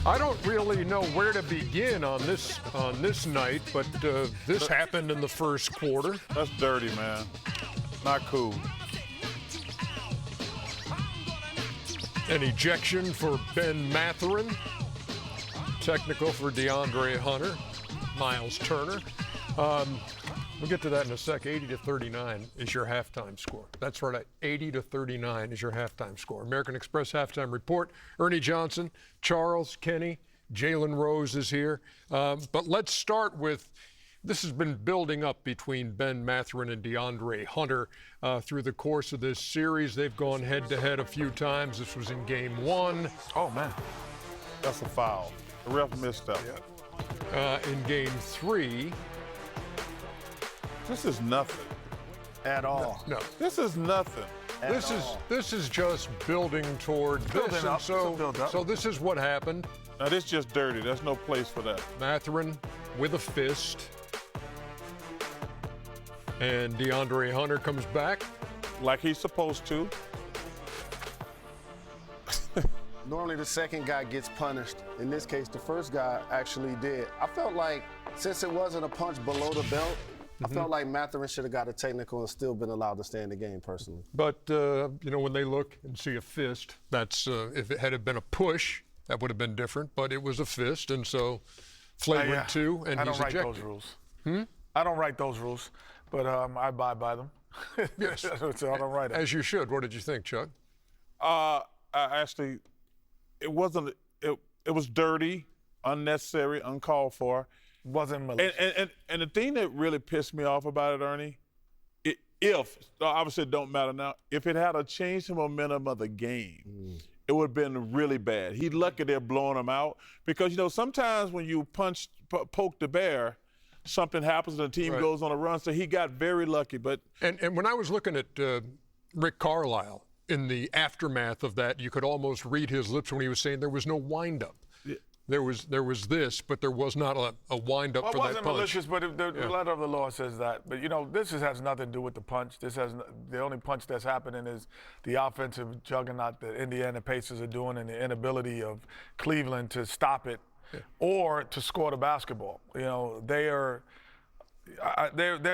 I don't really know where to begin on this night, but this happened in the first quarter. That's dirty, man. Not cool. An ejection for Ben Mathurin. Technical for DeAndre Hunter. Miles Turner. We'll get to that in a sec. 80-39 is your halftime score. That's right, 80-39 is your halftime score. American Express halftime report. Ernie Johnson, Charles, Kenny, Jalen Rose is here. But let's start with, this has been building up between Ben Mathurin and DeAndre Hunter through the course of this series. They've gone head-to-head a few times. This was in game one. Oh, man. That's a foul. The ref missed that. In game three. This is nothing. At all. No. This is nothing. This is just building toward this. And so this is what happened. Now, this is just dirty. There's no place for that. Mathurin with a fist. And DeAndre Hunter comes back. Like he's supposed to. Normally the second guy gets punished. In this case, the first guy actually did. I felt like, since it wasn't a punch below the belt, I felt like Mathurin should have got a technical and still been allowed to stay in the game personally. But, you know, when they look and see a fist, that's, if it had been a push, that would have been different. But it was a fist, and so Flay went two, and he's ejected. I don't write those rules. I don't write those rules, but I abide by them. Yes. So I don't write them. As you should. What did you think, Chuck? Actually, it wasn't. It was dirty, unnecessary, uncalled for. Wasn't malicious. And the thing that really pissed me off about it, Ernie, obviously it don't matter now, if it had changed the momentum of the game, it would have been really bad. He's lucky they're blowing him out because, you know, sometimes when you poke the bear, something happens and the team goes on a run. So he got very lucky. But and when I was looking at Rick Carlisle in the aftermath of that, you could almost read his lips when he was saying there was no windup. Yeah. There was this, but there was not a windup for that punch. It wasn't malicious, but the letter of the law says that. But, you know, this has nothing to do with the punch. The only punch that's happening is the offensive juggernaut that Indiana Pacers are doing and the inability of Cleveland to stop it or to score the basketball. You know, they're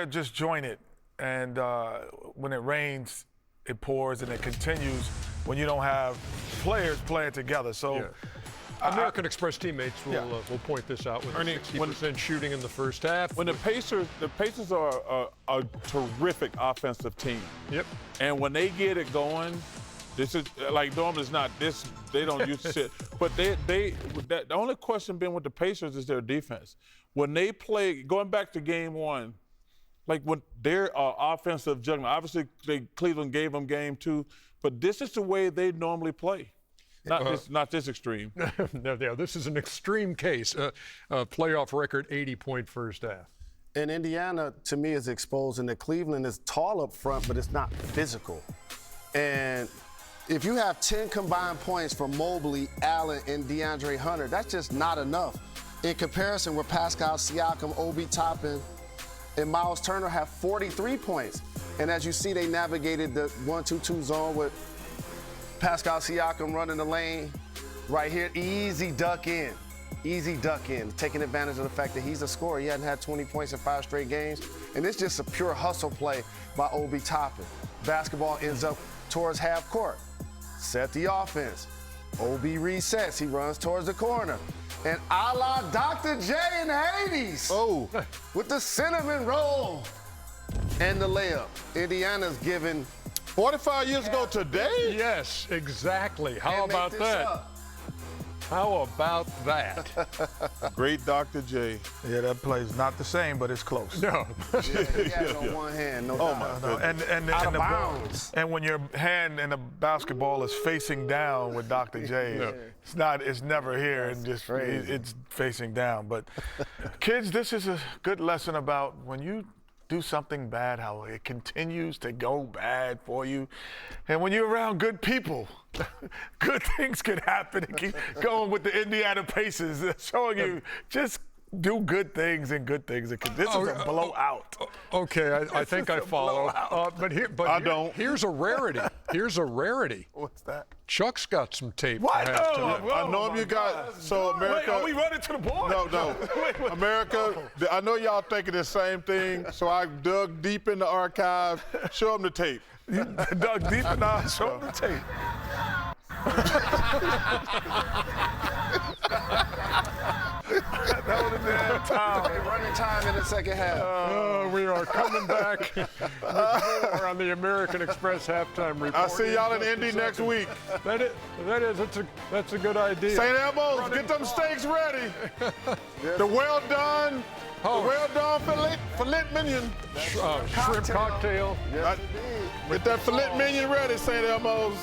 disjointed, and when it rains, it pours, and it continues when you don't have players playing together. So. American Express teammates will point this out with 60% shooting in the first half. When the Pacers are a terrific offensive team. Yep. And when they get it going, this is like normally it's not this. They don't use shit. But the only question being with the Pacers is their defense. When they play, going back to game one, like when their offensive juggernaut, obviously Cleveland gave them game two, but this is the way they normally play. Not this extreme. No, this is an extreme case. Playoff record, 80-point first half. And Indiana, to me, is exposed, and Cleveland is tall up front, but it's not physical. And if you have 10 combined points from Mobley, Allen, and DeAndre Hunter, that's just not enough. In comparison, where Pascal Siakam, Obi Toppin, and Miles Turner have 43 points. And as you see, they navigated the 1-2-2 zone with Pascal Siakam running the lane right here. Easy duck in, taking advantage of the fact that he's a scorer. He hadn't had 20 points in 5 straight games. And it's just a pure hustle play by Obi Toppin. Basketball ends up towards half court. Set the offense. Obi resets. He runs towards the corner. And a la Dr. J in the 80s. With the cinnamon roll and the layup. Indiana's given 45 years ago today? Yes, exactly. How about that? How about that? Great Dr. J. Yeah, that play's not the same, but it's close. No. He has on one hand, no doubt. And the bounds. And when your hand in the basketball is facing down with Dr. J, it's never here, and it's facing down. But kids, this is a good lesson about when you do something bad, how it continues to go bad for you. And when you're around good people, good things can happen. And keep going with the Indiana Pacers, showing you just do good things and good things. This is a blowout. Okay, I think I follow. But I don't. Here's a rarity. Here's a rarity. What's that? Chuck's got some tape. What? For halftime. I know you got. So America. Wait, are we running to the board? No. Wait. America, I know y'all thinking the same thing, so I dug deep in the archives. Show them the tape. You dug deep in our show the tape. That was a damn time. Running time in the second half. We are coming back with more on the American Express halftime report. I'll see y'all in Indy next week. That's a good idea. St. Elmo's, get them steaks ready. The well done filet mignon. Shrimp cocktail. Yes, Get that filet mignon ready, St. Elmo's.